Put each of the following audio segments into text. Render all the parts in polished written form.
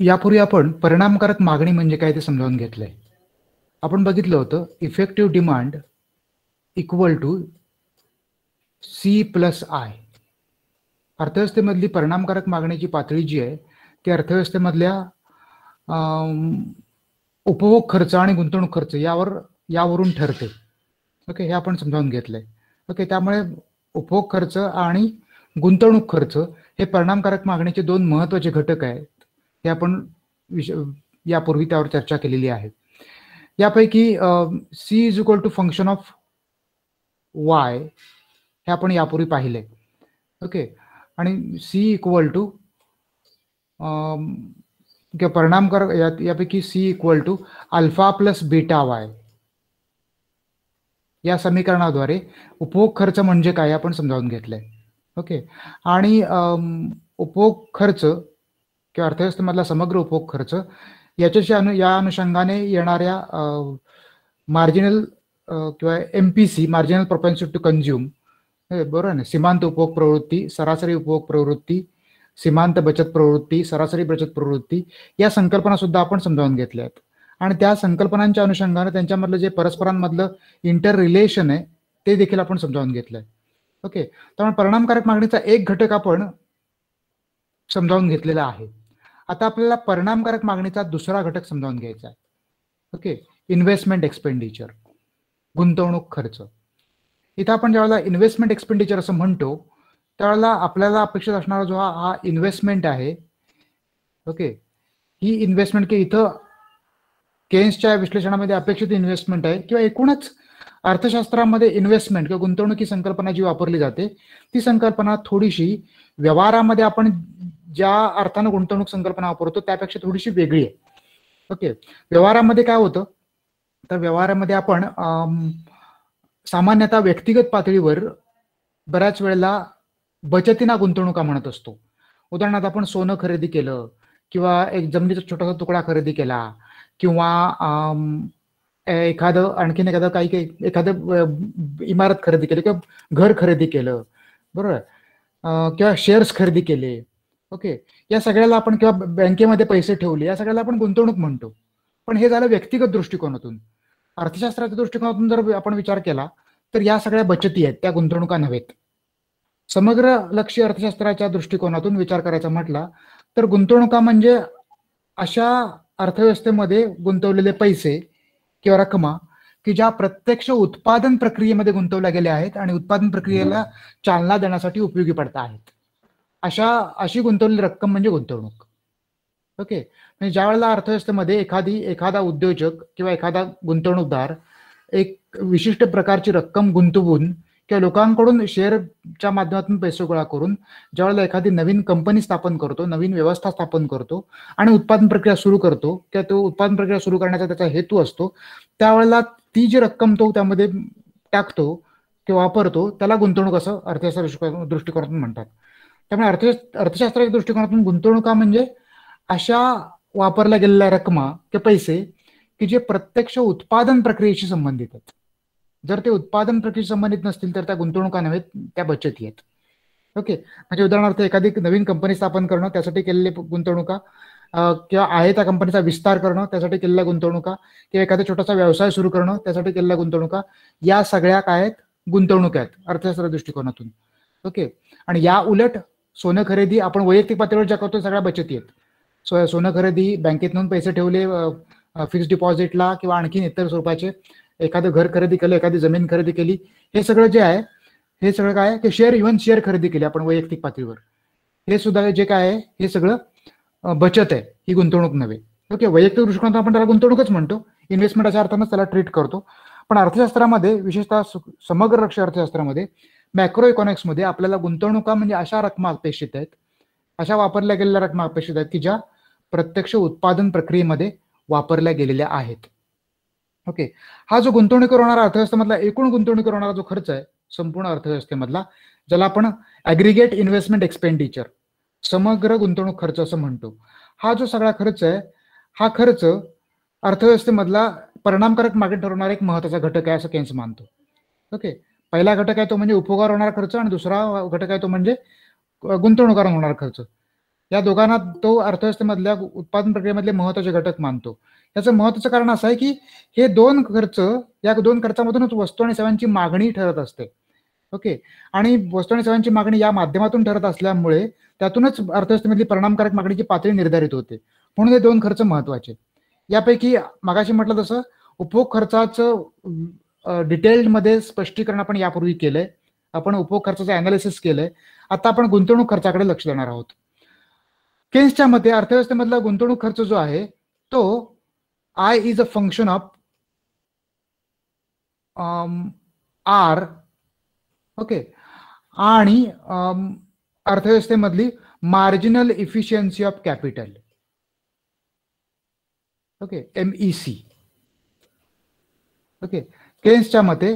यापूर्वी आपण परिणामकारक मागणी म्हणजे काय ते समजावून घेतलंय. आपण बघितलं होतं effective demand equal to C plus I. अर्थव्यवस्थेमधली परिणामकारक मागणीची पातळी जी आहे ती अर्थव्यवस्थेमधल्या उपभोग खर्च आणि गुंतवणूक खर्च यावरून ठरते. ओके, हे आपण समजावून घेतलंय. ओके, त्यामुळे उपभोग खर्च आणि गुंतवणूक खर्च हे परिणामकारक मागणीचे दोन महत्त्वाचे घटक आहेत. हे आपण यापूर्वी त्यावर चर्चा केलेली आहे. यापैकी C is equal to function of Y हे आपण यापूर्वी पाहिले. ओके, आणि सी इक्वल टू परिणामकारक यापैकी C equal to alpha plus beta Y या समीकरणाद्वारे उपभोग खर्च म्हणजे काय आपण समजावून घेतलंय. ओके, आणि उपभोग खर्च किंवा अर्थव्यवस्थेमधला समग्र उपभोग खर्च याच्याशी या अनुषंगाने येणाऱ्या मार्जिनल किंवा MPC मार्जिनल प्रोपेन्सिटी टू कंझ्युम, बरोबर आहे ना, सीमांत उपभोग प्रवृत्ती, सरासरी उपभोग प्रवृत्ती, सीमांत बचत प्रवृत्ती, सरासरी बचत प्रवृत्ती या संकल्पना सुद्धा आपण समजावून घेतल्या आहेत. आणि त्या संकल्पनांच्या अनुषंगाने त्यांच्यामधलं जे परस्परांमधलं इंटर रिलेशन आहे ते देखील आपण समजावून घेतलंय. ओके, त्यामुळे परिणामकारक मागणीचा एक घटक आपण समजावून घेतलेला आहे. आता आपल्याला परिणामकारक मागणीचा दुसरा घटक समजावून घ्यायचा आहे. ओके, इन्व्हेस्टमेंट एक्सपेंडिचर, गुंतवणूक खर्च. इथं आपण ज्यावेळेला इन्व्हेस्टमेंट एक्सपेंडिचर असं म्हणतो त्यावेळेला आपल्याला अपेक्षित असणारा जो हा इन्व्हेस्टमेंट आहे, ओके, ही इन्व्हेस्टमेंट की इथं केन्सच्या विश्लेषणामध्ये अपेक्षित इन्व्हेस्टमेंट आहे किंवा एकूणच अर्थशास्त्रामध्ये इन्व्हेस्टमेंट किंवा गुंतवणुकी संकल्पना जी वापरली जाते ती संकल्पना थोडीशी व्यवहारामध्ये आपण ज्या अर्थानं गुंतवणूक संकल्पना वापरतो त्यापेक्षा थोडीशी वेगळी आहे. ओके, व्यवहारामध्ये काय होतं तर व्यवहारामध्ये आपण सामान्यतः व्यक्तिगत पातळीवर बऱ्याच वेळेला बचतीना गुंतवणुका म्हणत असतो. उदाहरणार्थ आपण सोनं खरेदी केलं किंवा एक जमिनीचा छोटासा तुकडा खरेदी केला किंवा आणखीन एखादं इमारत खरेदी केली किंवा घर खरेदी केलं, बरोबर, किंवा शेअर्स खरेदी केले. ओके, या सगळ्याला आपण किंवा बँकेमध्ये पैसे ठेवले या सगळ्याला आपण गुंतवणूक म्हणतो. पण हे झालं व्यक्तिगत दृष्टिकोनातून. अर्थशास्त्राच्या दृष्टिकोनातून जर आपण विचार केला तर या सगळ्या बचती आहेत, त्या गुंतवणुका नव्हेत. समग्र लक्ष्य अर्थशास्त्राच्या दृष्टिकोनातून विचार करायचा म्हटला तर गुंतवणुका म्हणजे अशा अर्थव्यवस्थेमध्ये गुंतवलेले पैसे किंवा रक्कमा की ज्या प्रत्यक्ष उत्पादन प्रक्रियेमध्ये गुंतवल्या गेल्या आहेत आणि उत्पादन प्रक्रियेला चालना देण्यासाठी उपयोगी पडत आहेत. अशी गुंतवलेली रक्कम म्हणजे गुंतवणूक. ओके, म्हणजे ज्या वेळेला अर्थव्यवस्थेमध्ये एखादा उद्योजक किंवा एखादा गुंतवणूकदार एक विशिष्ट प्रकारची रक्कम गुंतवून किंवा लोकांकडून शेअरच्या माध्यमातून पैसे गोळा करून ज्यावेळेला एखादी नवीन कंपनी स्थापन करतो, नवीन व्यवस्था स्थापन करतो आणि उत्पादन प्रक्रिया सुरू करतो किंवा तो उत्पादन प्रक्रिया सुरू करण्याचा त्याचा हेतू असतो, त्यावेळेला ती जी रक्कम तो त्यामध्ये टाकतो किंवा वापरतो त्याला गुंतवणूक असं अर्थशास्त्र दृष्टिकोनातून म्हणतात. त्यामुळे अर्थशास्त्राच्या दृष्टिकोनातून गुंतवणुका म्हणजे अशा वापरल्या गेलेल्या रक्कमा किंवा पैसे की जे प्रत्यक्ष उत्पादन प्रक्रियेशी संबंधित आहेत. जर ते उत्पादन प्रक्रियेशी संबंधित नसतील तर त्या गुंतवणुका नव्हेत, त्या बचती आहेत. ओके, म्हणजे उदाहरणार्थ एखादी नवीन कंपनी स्थापन करणं त्यासाठी केलेले गुंतवणुका किंवा आहे त्या कंपनीचा विस्तार करणं त्यासाठी केलेल्या गुंतवणुका किंवा एखादा छोटासा व्यवसाय सुरू करणं त्यासाठी केलेल्या गुंतवणुका या सगळ्या काय आहेत, गुंतवणूक आहेत अर्थशास्त्र दृष्टिकोनातून. ओके, आणि या उलट सोनं खरेदी आपण वैयक्तिक पातळीवर ज्या करतो सगळ्या बचती आहेत. सोनं खरेदी, बँकेतून पैसे ठेवले फिक्स्ड डिपॉझिटला किंवा आणखीन इतर स्वरूपाचे, एखादं घर खरेदी केलं, एखादी जमीन खरेदी केली, हे सगळं जे आहे हे सगळं काय आहे की शेअर खरेदी केली आपण वैयक्तिक पातळीवर, हे सुद्धा जे काय आहे हे सगळं बचत आहे, ही गुंतवणूक नव्हे. ओके, वैयक्तिक दृष्टिकोनातून आपण त्याला गुंतवणूकच म्हणतो, इन्व्हेस्टमेंट अशा अर्थानंच त्याला ट्रीट करतो. पण अर्थशास्त्रामध्ये विशेषतः समग्र लक्ष्य अर्थशास्त्रामध्ये मॅक्रो इकॉनॉमिक्समध्ये आपल्याला गुंतवणुका म्हणजे अशा रकमा अपेक्षित आहेत, अशा वापरल्या गेलेल्या रकमा अपेक्षित आहेत की ज्या प्रत्यक्ष उत्पादन प्रक्रियेमध्ये वापरल्या गेलेल्या आहेत. ओके, हा जो गुंतवणुकीवर होणारा अर्थव्यवस्थेमधला एकूण गुंतवणुकीवर होणारा जो खर्च आहे संपूर्ण अर्थव्यवस्थेमधला, ज्याला आपण ॲग्रिगेट इन्व्हेस्टमेंट एक्सपेंडिचर, समग्र गुंतवणूक खर्च असं म्हणतो, हा जो सगळा खर्च आहे हा खर्च अर्थव्यवस्थेमधला परिणामकारक मागणी ठरवणारा एक महत्वाचा घटक आहे असं केन्स मानतो. ओके, पहिला घटक आहे तो म्हणजे उपभोगावर होणारा खर्च आणि दुसरा घटक आहे तो म्हणजे गुंतवणुकीवर होणारा खर्च. या दोघांना तो अर्थव्यवस्थेमधल्या उत्पादन प्रक्रियेमधले महत्वाचे घटक मानतो. याचं महत्वाचं कारण असं आहे की हे दोन खर्च, या दोन खर्चामधूनच वस्तू आणि सेवांची मागणी ठरत असते. ओके, आणि वस्तू आणि सेवांची मागणी या माध्यमातून ठरत असल्यामुळे त्यातूनच अर्थव्यवस्थेमधली परिणामकारक मागणीची पातळी निर्धारित होते. म्हणून हे दोन खर्च महत्वाचे. यापैकी मागाशी म्हटलं तसं उपभोग खर्चाचं डिटेल्डमध्ये स्पष्टीकरण आपण यापूर्वी केलंय. आपण उपभोग खर्चाचं अनालिसिस केलंय. आता आपण गुंतवणूक खर्चाकडे लक्ष देणार आहोत. केन्सच्या मते अर्थव्यवस्थेमधला गुंतवणूक खर्च जो आहे तो I is a function of R. Okay, आणि अर्थव्यवस्थेमधली marginal efficiency of capital. Okay, MEC. Okay, केन्सच्या मते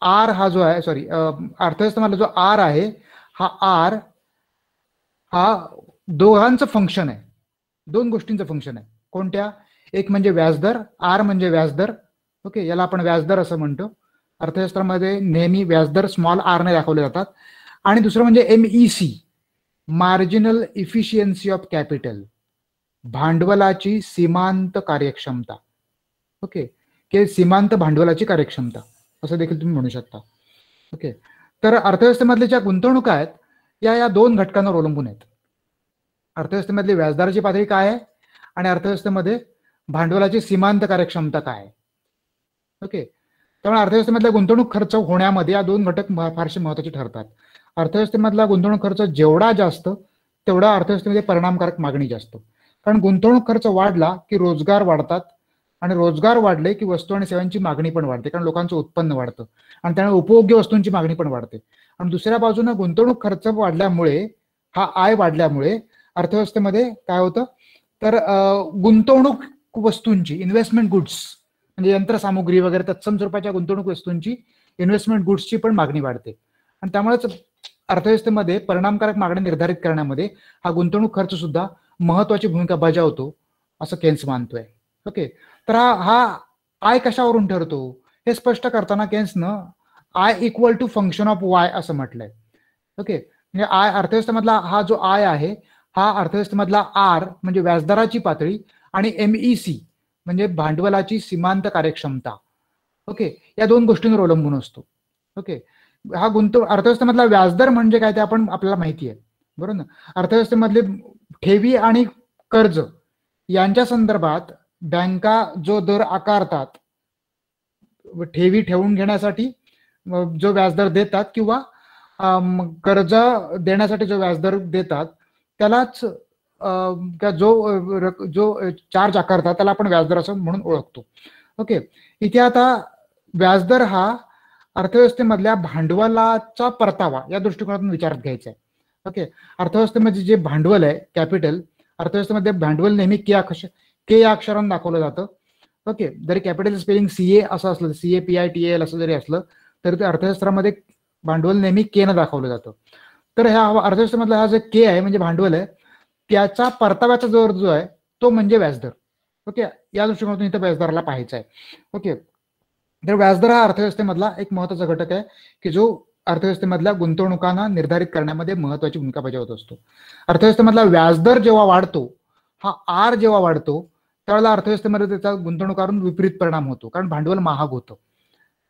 आर हा जो आहे, सॉरी, अर्थव्यवस्थेमधला जो आर आहे हा आर हा दोघांचं फंक्शन आहे, दोन गोष्टींचं फंक्शन आहे. कोणत्या? एक म्हणजे व्याजदर, आर म्हणजे व्याजदर. ओके, याला आपण व्याजदर असं म्हणतो. अर्थशास्त्रामध्ये नेहमी व्याजदर स्मॉल आर ने दाखवले जातात. आणि दुसरं म्हणजे MEC, marginal efficiency of capital, भांडवलाची सीमांत कार्यक्षमता. ओके, की सीमांत भांडवलाची कार्यक्षमता असं देखील तुम्ही म्हणू शकता. ओके, तर अर्थव्यवस्थेमधल्या ज्या गुंतवणुका आहेत या दोन घटकांवर अवलंबून आहेत. अर्थव्यवस्थेमधली व्याजदराची पातळी काय आहे आणि अर्थव्यवस्थेमध्ये भांडवलाची सीमांत कार्यक्षमता काय आहे. ओके, त्यामुळे अर्थव्यवस्थेमधला गुंतवणूक खर्च होण्यामध्ये या दोन घटक फारसे महत्वाचे ठरतात. अर्थव्यवस्थेमधला गुंतवणूक खर्च जेवढा जास्त तेवढा अर्थव्यवस्थेमध्ये परिणामकारक मागणी जास्त. कारण गुंतवणूक खर्च वाढला की रोजगार वाढतात आणि रोजगार वाढले की वस्तू आणि सेवांची मागणी पण वाढते, कारण लोकांचं उत्पन्न वाढतं आणि त्यामुळे उपभोग्य वस्तूंची मागणी पण वाढते. आणि दुसऱ्या बाजूने गुंतवणूक खर्च वाढल्यामुळे, हा आय वाढल्यामुळे अर्थव्यवस्थेमध्ये काय होतं तर गुंतवणूक वस्तूंची, इन्व्हेस्टमेंट गुड्स म्हणजे यंत्रसामुग्री वगैरे तत्सम स्वरूपाच्या गुंतवणूक वस्तूंची, इन्व्हेस्टमेंट गुड्सची पण मागणी वाढते. आणि त्यामुळेच अर्थव्यवस्थेमध्ये परिणामकारक मागणी निर्धारित करण्यामध्ये हा गुंतवणूक खर्च सुद्धा महत्वाची भूमिका बजावतो असं केन्स मानतोय. ओके, तर हा आय कशावरून ठरतो हे स्पष्ट करताना केन्सनं I equal to function of Y असं म्हटलंय. ओके, म्हणजे आय अर्थव्यवस्थेमधला हा जो आय आहे हा अर्थव्यवस्थेमधला आर म्हणजे व्याजदराची पातळी आणि MEC म्हणजे भांडवलाची सीमांत कार्यक्षमता. ओके, या दोन गोष्टींवर अवलंबून असतो. ओके, हा अर्थव्यवस्थेमधला व्याजदर म्हणजे काय ते आपल्याला माहिती आहे, बरोबर ना. अर्थव्यवस्थेमधले ठेवी आणि कर्ज यांच्या संदर्भात बँका जो दर आकारतात, ठेवी ठेवून घेण्यासाठी जो व्याजदर देतात किंवा कर्ज देण्यासाठी जो व्याजदर देतात त्यालाच जो चार्ज आकारतात त्याला आपण व्याजदर असं म्हणून ओळखतो. ओके, इथे आता व्याजदर हा अर्थव्यवस्थेमधल्या भांडवलाचा परतावा या दृष्टिकोनातून विचारात घ्यायचा आहे. ओके, अर्थव्यवस्थेमध्ये जे भांडवल आहे कॅपिटल, अर्थव्यवस्थेमध्ये भांडवल नेहमी के या अक्षराने दाखवलं जातं. ओके, जरी कॅपिटल स्पेलिंग CA असं असलं, CAPITAL असं जरी असलं तरी ते अर्थशास्त्रामध्ये भांडवल नेहमी के न दाखवलं जातं. तर ह्या अर्थव्यवस्थेमधला हा जो के आहे म्हणजे भांडवल आहे त्याचा परताव्याचा दर जो आहे तो म्हणजे व्याजदर. ओके, या दृष्टिकोनातून इथं व्याजदराला पाहायचं आहे. ओके, तर व्याजदर हा अर्थव्यवस्थेमधला एक महत्वाचा घटक आहे की जो अर्थव्यवस्थेमधल्या गुंतवणुकांना निर्धारित करण्यामध्ये महत्वाची भूमिका बजावत असतो. अर्थव्यवस्थेमधला व्याजदर जेव्हा वाढतो, हा आर जेव्हा वाढतो त्यावेळेला अर्थव्यवस्थेमध्ये त्याचा गुंतवणुकावरून विपरीत परिणाम होतो, कारण भांडवल महाग होतं.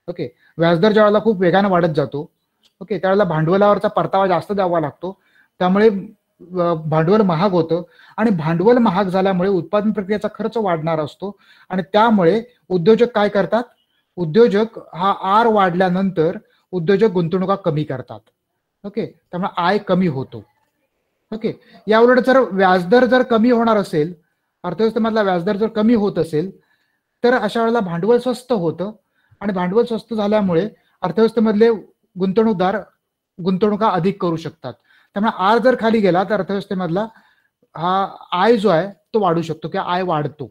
ओके, व्याजदर ज्या वेळेला खूप वेगाने वाढत जातो, ओके, त्यावेळेला भांडवलावरचा परतावा जास्त द्यावा लागतो, त्यामुळे भांडवल महाग होतं आणि भांडवल महाग झाल्यामुळे उत्पादन प्रक्रियेचा खर्च वाढणार असतो आणि त्यामुळे उद्योजक काय करतात, उद्योजक हा आर वाढल्यानंतर उद्योजक गुंतवणुका कमी करतात. ओके, त्यामुळे आय कमी होतो. ओके, याउलट जर व्याजदर जर कमी होणार असेल, अर्थव्यवस्थेमधला व्याजदर जर कमी होत असेल तर अशा वेळेला भांडवल स्वस्त होतं आणि भांडवल स्वस्त झाल्यामुळे अर्थव्यवस्थेमधले गुंतवणूकदार गुंतवणुका अधिक करू शकतात. त्यामुळे आर जर खाली गेला तर अर्थव्यवस्थेमधला हा आय जो आहे तो वाढू शकतो किंवा आय वाढतो.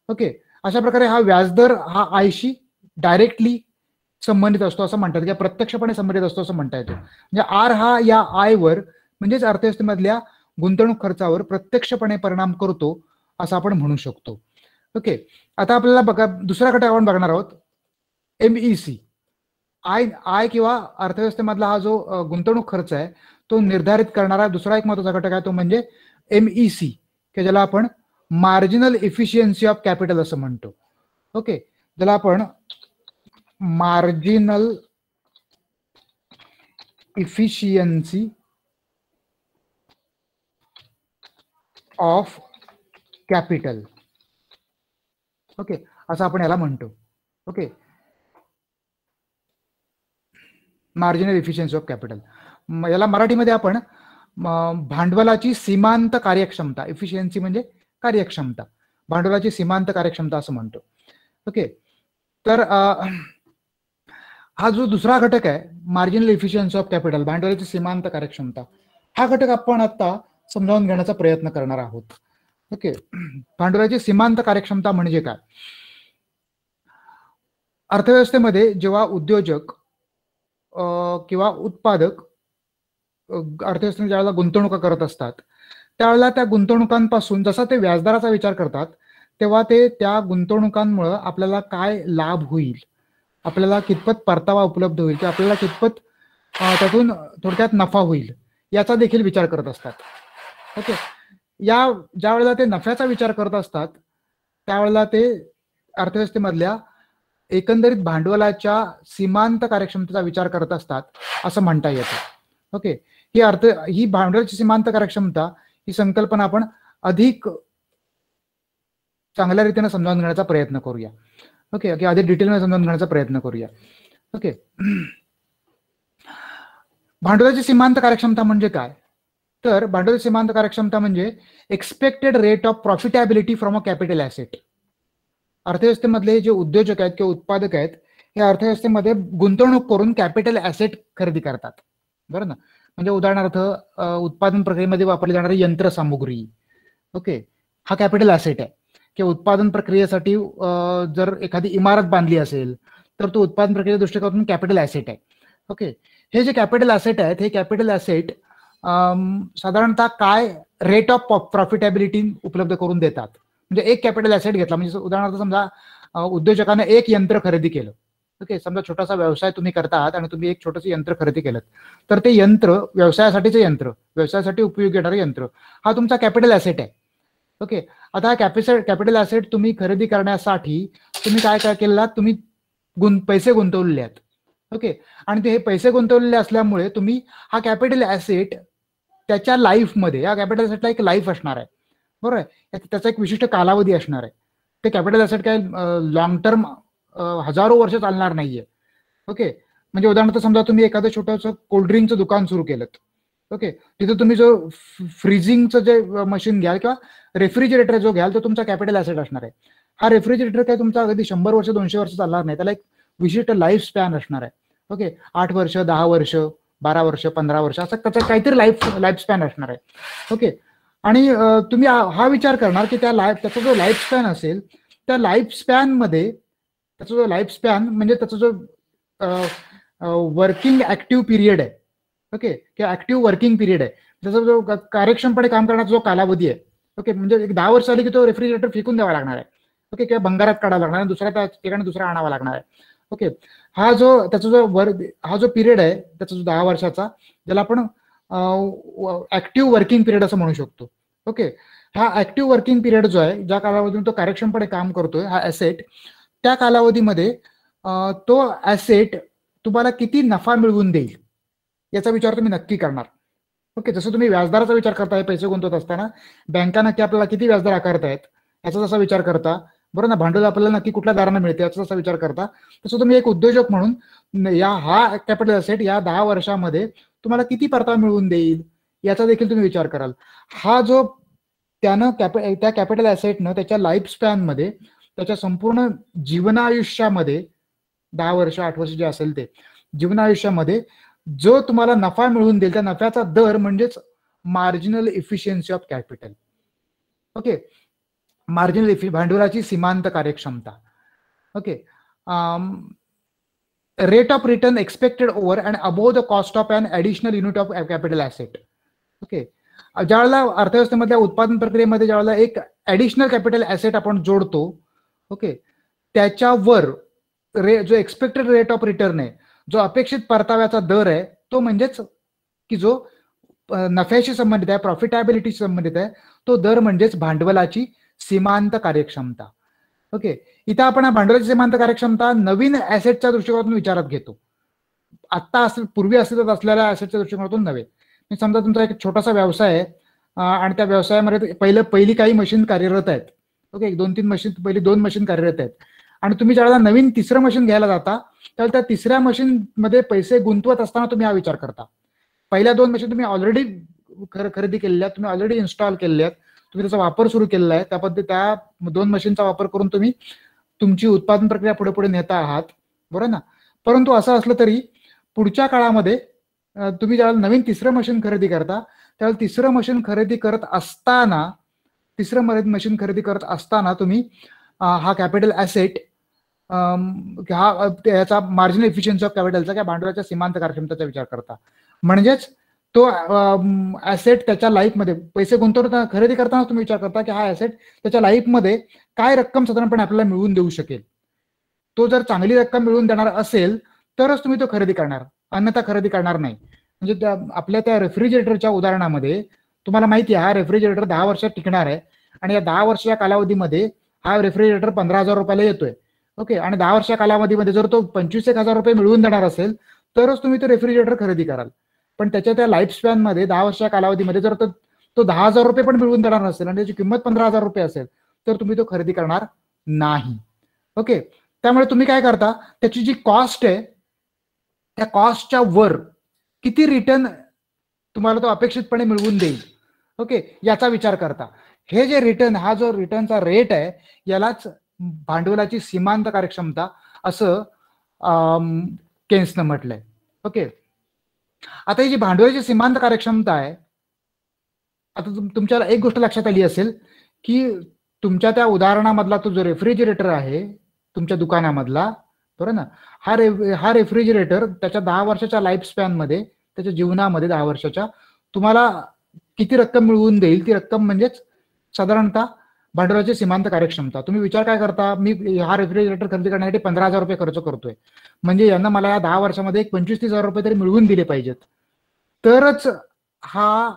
ओके, अशा प्रकारे हा व्याजदर हा आयशी डायरेक्टली संबंधित असतो असं म्हणतात किंवा प्रत्यक्षपणे संबंधित असतो असं म्हणता येतो. म्हणजे आर हा या आयवर म्हणजेच अर्थव्यवस्थेमधल्या गुंतवणूक खर्चावर प्रत्यक्षपणे परिणाम करतो असं आपण म्हणू शकतो. ओके, आता आपल्याला बघा दुसरा घटक आपण बघणार आहोत, MEC. आय किंवा अर्थव्यवस्थेमधला हा जो गुंतवणूक खर्च आहे तो निर्धारित करणारा दुसरा एक महत्वाचा घटक आहे, तो म्हणजे MEC, की ज्याला आपण मार्जिनल इफिशियन्सी ऑफ कॅपिटल असं म्हणतो. ओके, ज्याला आपण marginal efficiency of capital, okay, असं आपण याला म्हणतो. Okay, marginal efficiency of capital, याला मराठीमध्ये आपण भांडवलाची सीमांत कार्यक्षमता, इफिशियन्सी म्हणजे कार्यक्षमता, भांडवलाची सीमांत कार्यक्षमता असं म्हणतो. ओके, तर हा जो दुसरा घटक आहे मार्जिनल इफिशियन्सी ऑफ कॅपिटल, भांडवलाची सीमांत कार्यक्षमता, हा घटक आपण आता समजावून घेण्याचा प्रयत्न करणार आहोत. ओके, भांडवलाची सीमांत कार्यक्षमता म्हणजे काय? अर्थव्यवस्थेमध्ये जेव्हा उद्योजक किंवा उत्पादक अर्थव्यवस्थेत ज्यावेळेला गुंतवणुका करत असतात त्यावेळेला त्या गुंतवणुकांपासून जसा ते व्याजदराचा विचार करतात तेव्हा ते त्या गुंतवणुकांमुळे आपल्याला काय लाभ होईल, आपल्याला कितपत परतावा उपलब्ध होईल, की आपल्याला कितपत त्यातून थोडक्यात नफा होईल याचा देखील विचार करत असतात. ओके, या ज्या वेळेला ते नफ्याचा विचार करत असतात त्यावेळेला ते अर्थव्यवस्थेमधल्या एकंदरीत भांडवलाच्या सीमांत कार्यक्षमतेचा विचार करत असतात असं म्हणता येतं. ओके, ही भांडवलाची सीमांत कार्यक्षमता ही संकल्पना आपण अधिक चांगल्या रीतीने समजावून घेण्याचा प्रयत्न करूया. ओके, अधिक डिटेलमध्ये समजावून घेण्याचा प्रयत्न करूया. ओके, भांडवलाची सीमांत कार्यक्षमता म्हणजे काय? तर भांडवलाची सीमांत कार्यक्षमता म्हणजे expected rate of profitability from a capital asset. अर्थव्यवस्थेमधले जे उद्योजक आहेत किंवा उत्पादक आहेत हे अर्थव्यवस्थेमध्ये गुंतवणूक करून कॅपिटल ॲसेट खरेदी करतात, बरं ना. म्हणजे उदाहरणार्थ उत्पादन प्रक्रियेमध्ये वापरली जाणारी यंत्रसामुग्री, ओके, हा कॅपिटल ॲसेट आहे. किंवा उत्पादन प्रक्रियेसाठी जर एखादी इमारत बांधली असेल तर तो उत्पादन प्रक्रिये दृष्टिकोनातून कॅपिटल ॲसेट आहे. ओके, हे जे कॅपिटल ॲसेट आहेत हे कॅपिटल ॲसेट साधारणतः काय रेट ऑफ प्रॉफिटेबिलिटी उपलब्ध करून देतात. म्हणजे एक कॅपिटल ॲसेट घेतला, म्हणजे उदाहरणार्थ समजा उद्योजकाने एक यंत्र खरेदी केलं. ओके, समजा छोटासा व्यवसाय तुम्ही करता आहात आणि तुम्ही एक छोटंसं यंत्र खरेदी केलं, तर ते यंत्र व्यवसायासाठीचं यंत्र, व्यवसायासाठी उपयोगी येणारं यंत्र, हा तुमचा कॅपिटल ॲसेट आहे. ओके, आता हा कॅपिटल ॲसेट तुम्ही खरेदी करण्यासाठी तुम्ही काय काय केलेला, तुम्ही पैसे गुंतवलेले आहेत. ओके, आणि ते हे पैसे गुंतवलेले असल्यामुळे तुम्ही हा कॅपिटल ॲसेट त्याच्या लाईफमध्ये, या कॅपिटल ॲसेटला एक लाईफ असणार आहे, बरोबर आहे, त्याचा एक विशिष्ट कालावधी असणार आहे. ते कॅपिटल ॲसेट काय लॉंग टर्म हजारो वर्ष चालणार नाहीये. ओके, म्हणजे उदाहरणार्थ समजा तुम्ही एखादं छोटंसं कोल्ड्रिंकचं दुकान सुरू केलं, ओके, तिथे तुम्ही जो फ्रीजिंगचं जे मशीन घ्याल किंवा रेफ्रिजरेटर जो घ्याल तो तुमचा कॅपिटल ॲसेट असणार आहे. हा रेफ्रिजरेटर काय तुमचा अगदी 100 वर्ष 200 वर्ष चालणार नाही, त्याला एक विशिष्ट लाईफ स्पॅन असणार आहे. ओके, 8 वर्ष 10 वर्ष 12 वर्ष 15 वर्ष असं त्याचा काहीतरी लाईफ स्पॅन असणार आहे. ओके, आणि तुम्ही हा विचार करणार की त्याचा जो लाईफ स्पॅन असेल त्या लाईफ स्पॅन मध्ये त्याचा जो लाईफ स्पॅन म्हणजे त्याचा जो वर्किंग ऍक्टिव्ह पिरियड आहे, ओके, किंवा ऍक्टिव्ह वर्किंग पिरियड आहे, त्याचा जो कार्यक्षमपणे काम करण्याचा जो कालावधी आहे, ओके, म्हणजे एक 10 वर्ष आली की तो रेफ्रिजरेटर फेकून द्यावा लागणार आहे. ओके, किंवा भंगारात काढावा लागणार आहे, दुसऱ्या ठिकाणी दुसरा आणावा लागणार आहे. ओके, हा जो पिरियड आहे त्याचा जो 10 वर्षाचा, ज्याला आपण ऍक्टिव्ह वर्किंग पिरियड असं म्हणू शकतो. ओके, हा ऍक्टिव्ह वर्किंग पिरियड जो आहे, ज्या कालावधीतून तो कार्यक्षमपणे काम करतोय हा ॲसेट, त्या कालावधीमध्ये तो ॲसेट तुम्हाला किती नफा मिळवून देईल याचा विचार तुम्ही नक्की करणार. ओके, जसं तुम्ही व्याजदराचा विचार करताय पैसे गुंतवत असताना, बँका नक्की आपल्याला किती व्याजदर आकारतायत याचा जसा विचार करता, बरोबर ना, भांडवल आपल्याला नक्की कुठल्या दराने मिळते याचा जसा विचार करता, तसं तुम्ही एक उद्योजक म्हणून हा कॅपिटल ॲसेट या 10 वर्षामध्ये तुम्हाला किती परतावा मिळवून देईल याचा देखील तुम्ही विचार कराल. हा जो त्या कॅपिटल ॲसेटनं त्याच्या लाईफ स्पॅन मध्ये, त्याच्या संपूर्ण जीवनायुष्यामध्ये 10 वर्ष 8 वर्ष जे असेल ते जीवनायुष्यामध्ये जो तुम्हाला नफा मिळवून देईल त्या नफ्याचा दर म्हणजेच marginal efficiency of capital. Okay, marginal भांडवलाची सीमांत कार्यक्षमता. Okay, rate of return expected over and above the cost of an additional unit of capital asset. Okay, ज्यावेळेला अर्थव्यवस्थेमधल्या उत्पादन प्रक्रियेमध्ये ज्यावेळेला एक ऍडिशनल कॅपिटल ॲसेट आपण जोडतो ओके, त्याच्यावर जो एक्सपेक्टेड रेट ऑफ रिटर्न आहे, जो अपेक्षित परताव्याचा दर आहे, तो म्हणजेच की जो नफ्याशी संबंधित आहे, प्रॉफिटेबिलिटीशी संबंधित आहे, तो दर म्हणजेच भांडवलाची सीमांत कार्यक्षमता. ओके, इथं आपण भांडवलाची सीमांत कार्यक्षमता नवीन ऍसेटच्या दृष्टिकोनातून विचारात घेतो. आत्ता पूर्वी अस्तित्वात असलेल्या ऍसेटच्या दृष्टिकोनातून नव्हे. समजा तुमचा एक छोटासा व्यवसाय आहे आणि त्या व्यवसायामध्ये पहिली काही मशीन कार्यरत आहेत. ओके, 2-3 मशीन, पहिली 2 मशीन कार्यरत आहेत आणि तुम्ही ज्यावेळेला नवीन तिसरं मशीन घ्यायला जाता त्यावेळेला त्या तिसऱ्या मशीन मध्ये पैसे गुंतवत असताना तुम्ही हा विचार करता. पहिल्या 2 मशीन तुम्ही ऑलरेडी खरेदी केलेल्या, तुम्ही ऑलरेडी इन्स्टॉल केलेल्या, तुम्ही त्याचा वापर सुरू केलेला आहे. त्या पद्धती त्या 2 मशीनचा वापर करून तुम्ही तुमची उत्पादन प्रक्रिया पुढे पुढे नेता आहात, बरोबर ना. परंतु असं असलं तरी पुढच्या काळामध्ये तुम्ही ज्यावेळेला नवीन तिसरं मशीन खरेदी करता त्यावेळेला तिसरं मशीन खरेदी करत असताना तुम्ही हा कॅपिटल ऍसेट हा याचा मार्जिनल इफिशियन्सी ऑफ कॅपिटलचा किंवा भांडवलाच्या सीमांत कार्यक्षमतेचा विचार करता. म्हणजेच तो ऍसेट त्याच्या लाईफमध्ये पैसे गुंतवताना, खरेदी करताना तुम्ही विचार करता की हा ऍसेट त्याच्या लाईफमध्ये काय रक्कम साधारणपणे आपल्याला मिळवून देऊ शकेल. तो जर चांगली रक्कम मिळवून देणार असेल तरच तुम्ही तो खरेदी करणार, अन्यथा खरेदी करणार नाही. म्हणजे आपल्या त्या रेफ्रिजरेटरच्या उदाहरणामध्ये तुम्हाला माहिती आहे हा रेफ्रिजरेटर 10 वर्षात टिकणार आहे आणि या 10 वर्षाच्या कालावधीमध्ये हा रेफ्रिजरेटर 15,000 रुपयाला येतोय. ओके, आणि 10 वर्षाच्या कालावधीमध्ये जर तो 25,000 रुपये मिळवून देणार असेल तरच तुम्ही तो रेफ्रिजरेटर खरेदी कराल. पण त्याच्या त्या लाईफ स्पॅन मध्ये 10 वर्षाच्या कालावधीमध्ये जर तो 10,000 रुपये पण मिळवून देणार नसेल आणि त्याची किंमत 15,000 रुपये असेल तर तुम्ही तो खरेदी करणार नाही. ओके, त्यामुळे तुम्ही काय करता, त्याची जी कॉस्ट आहे त्या कॉस्टच्या वर किती रिटर्न तुम्हाला तो अपेक्षितपणे मिळवून देईल, ओके, याचा विचार करता. हे जे रिटर्न, हा जो रिटर्नचा रेट आहे यालाच भांडवलाची सीमांत कार्यक्षमता असं केन्सनं म्हटलंय. ओके, आता ही जी भांडवलाची सीमांत कार्यक्षमता आहे, आता तुमच्याला एक गोष्ट लक्षात आली असेल की तुमच्या त्या उदाहरणामधला तो जो रेफ्रिजरेटर आहे तुमच्या दुकानामधला, बरोबर ना, हा रेफ्रिजरेटर त्याच्या 10 वर्षाच्या लाईफ स्पॅन मध्ये, त्याच्या जीवनामध्ये 10 वर्षाच्या तुम्हाला किती रक्कम मिळवून देईल, ती रक्कम म्हणजेच साधारणतः भांडवलाची सीमांत कार्यक्षमता. तुम्ही विचार काय करता, मी हा रेफ्रिजरेटर खरेदी करण्यासाठी 15,000 रुपये खर्च करतोय, म्हणजे यांना मला या 10 वर्षामध्ये 25-30,000 रुपये तरी मिळवून दिले पाहिजेत, तरच हा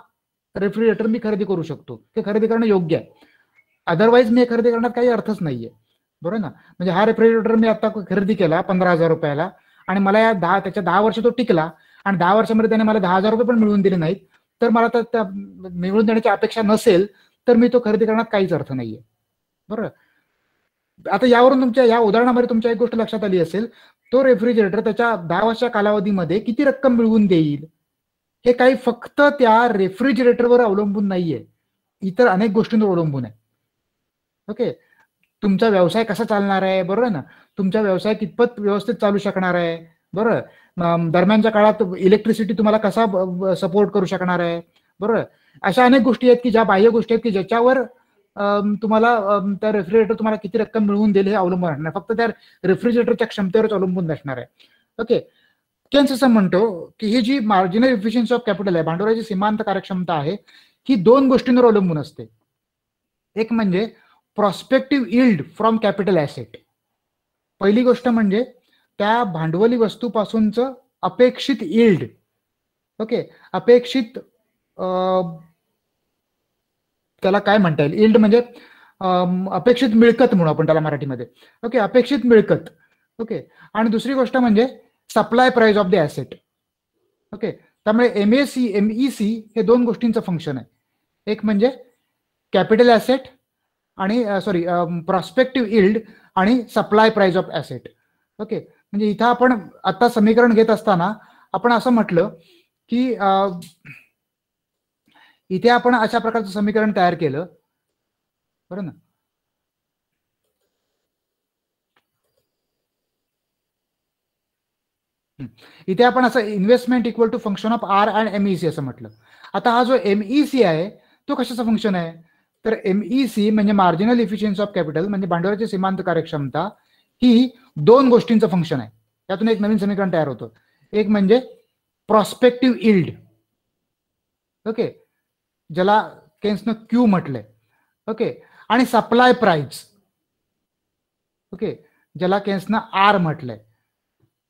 रेफ्रिजरेटर मी खरेदी करू शकतो. ते खरेदी करणं योग्य आहे, अदरवाईज मी खरेदी करण्यात काही अर्थच नाहीये, बरोबर ना. म्हणजे हा रेफ्रिजरेटर मी आता खरेदी केला 15,000 रुपयाला आणि मला त्याच्या 10 वर्ष तो टिकला आणि 10 वर्षामध्ये त्याने मला 10,000 रुपये पण मिळवून दिले नाहीत, तर मला तर मिळवून देण्याची अपेक्षा नसेल तर मी तो खरेदी करण्यात काहीच अर्थ नाहीये, बरोबर. आता यावरून तुमच्या या उदाहरणामध्ये तुमच्या एक गोष्ट लक्षात आली असेल, तो रेफ्रिजरेटर त्याच्या 10 वर्षाच्या कालावधीमध्ये किती रक्कम मिळवून देईल हे काही फक्त त्या रेफ्रिजरेटरवर अवलंबून नाहीये, इतर अनेक गोष्टींवर अवलंबून आहे. ओके, तुमचा व्यवसाय कसा चालणार आहे, बरोबर ना, तुमचा व्यवसाय कितपत व्यवस्थित चालू शकणार आहे, बरोबर, दरम्यानच्या काळात इलेक्ट्रिसिटी तुम्हाला कसा सपोर्ट करू शकणार आहे, बरोबर. अशा अनेक गोष्टी आहेत की ज्या बाह्य गोष्टी आहेत की ज्याच्यावर तुम्हाला त्या रेफ्रिजरेटर तुम्हाला किती रक्कम मिळवून देईल हे अवलंबून असणार, फक्त त्या रेफ्रिजरेटरच्या क्षमतेवरच अवलंबून असणार आहे. ओके, केन्स असं म्हणतो की ही जी मार्जिनल इफिशियन्सी ऑफ कॅपिटल आहे, भांडवलाची सीमांत कार्यक्षमता आहे, ही 2 गोष्टींवर अवलंबून असते. एक म्हणजे prospective yield from capital asset. पहिली गोष्ट म्हणजे त्या भांडवली वस्तूपासूनचं अपेक्षित यील्ड. ओके, अपेक्षित त्याला काय म्हणता येईल, यील्ड म्हणजे अपेक्षित मिळकत म्हणू आपण त्याला मराठीमध्ये. ओके, अपेक्षित मिळकत. ओके, आणि दुसरी गोष्ट म्हणजे supply price of the asset. Okay, त्यामुळे एमईसी हे 2 गोष्टींचं फंक्शन आहे. एक म्हणजे कॅपिटल ऍसेट आणि प्रॉस्पेक्टिव्ह यील्ड आणि supply price of asset. Okay, म्हणजे इथं आपण आता समीकरण घेत असताना आपण असं म्हटलं की इथे आपण अशा प्रकारचं समीकरण तयार केलं, बरोबर ना. इथे आपण असं investment equal to function of R and MEC असं म्हटलं. आता हा जो एमईसी आहे तो कशाचा फंक्शन आहे, तर एमईसी म्हणजे मार्जिनल इफिशियन्सी ऑफ कॅपिटल, म्हणजे भांडवलाची सीमांत कार्यक्षमता, ही 2 गोष्टींचं फंक्शन आहे. त्यातून एक नवीन समीकरण तयार होतं. एक म्हणजे प्रॉस्पेक्टिव्ह यील्ड, ओके, ज्याला केन्सनं क्यू म्हटलंय, ओके, आणि सप्लाय प्राइस. ओके, ज्याला केन्सनं आर म्हटलंय.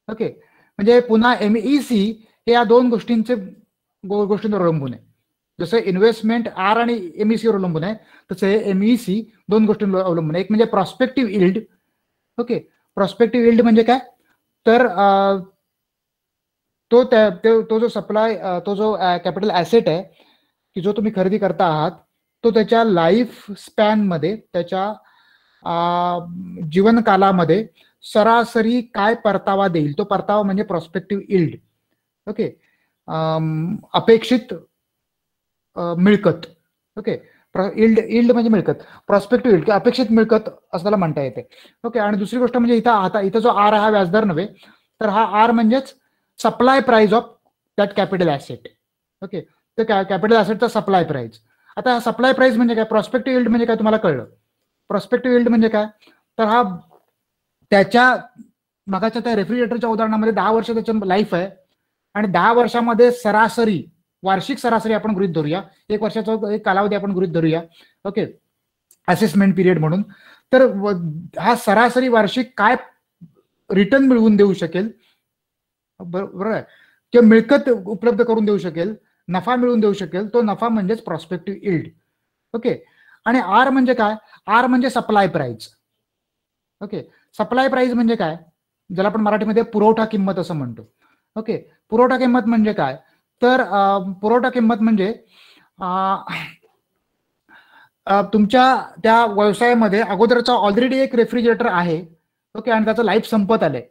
ओके, म्हणजे पुन्हा MEC हे या दोन गोष्टींवर अवलंबून आहे. जसं इन्व्हेस्टमेंट आर आणि MEC वर अवलंबून आहे, तसं हे MEC दोन गोष्टींवर अवलंबून आहे. एक म्हणजे prospective yield. Okay, prospective yield म्हणजे काय, तर तो जो सप्लाय, तो जो कॅपिटल ऍसेट आहे की जो तुम्ही खरेदी करता आहात, तो त्याच्या लाईफ स्पॅन मध्ये, त्याच्या जीवनकालामध्ये सरासरी काय परतावा देईल, तो परतावा म्हणजे प्रॉस्पेक्टिव्ह इल्ड. ओके, अपेक्षित मिळकत. ओके, इल्ड म्हणजे मिळकत, प्रॉस्पेक्टिव्ह इल्ड अपेक्षित मिळकत असं म्हणता येते. ओके, आणि दुसरी गोष्ट म्हणजे इथं जो आर हा व्याजदर नव्हे, तर हा आर म्हणजेच supply price of that capital asset. Okay, तर कॅपिटल ऍसेटचा सप्लाय प्राइस. आता हा सप्लाय प्राइस म्हणजे काय, प्रॉस्पेक्टिव्ह इल्ड म्हणजे काय तुम्हाला कळलं. प्रॉस्पेक्टिव्ह इल्ड म्हणजे काय, तर हा त्याच्या मगाच्या त्या रेफ्रिजरेटरच्या उदाहरणामध्ये 10 वर्ष त्याची लाईफ आहे, आणि 10 वर्षामध्ये सरासरी वार्षिक सरासरी आपण गृहीत धरूया, 1 वर्षाचा एक कालावधी आपण गृहीत धरूया. ओके, असेसमेंट पिरियड म्हणून. तर हा सरासरी वार्षिक काय रिटर्न मिळवून देऊ शकेल, बरोबर आहे, किंवा मिळकत उपलब्ध करून देऊ शकेल, नफा मिळवून देऊ शकेल, तो नफा म्हणजेच प्रॉस्पेक्टिव्ह इल्ड. ओके, आणि आर म्हणजे काय, आर म्हणजे supply price. Okay, supply price म्हणजे काय, ज्याला आपण मराठीमध्ये पुरवठा किंमत असं म्हणतो. ओके, पुरवठा किंमत म्हणजे काय, तर पुरवठा किंमत म्हणजे तुमच्या त्या व्यवसायामध्ये अगोदरचा ऑलरेडी एक रेफ्रिजरेटर आहे. ओके, आणि त्याचं लाईफ संपत आलंय.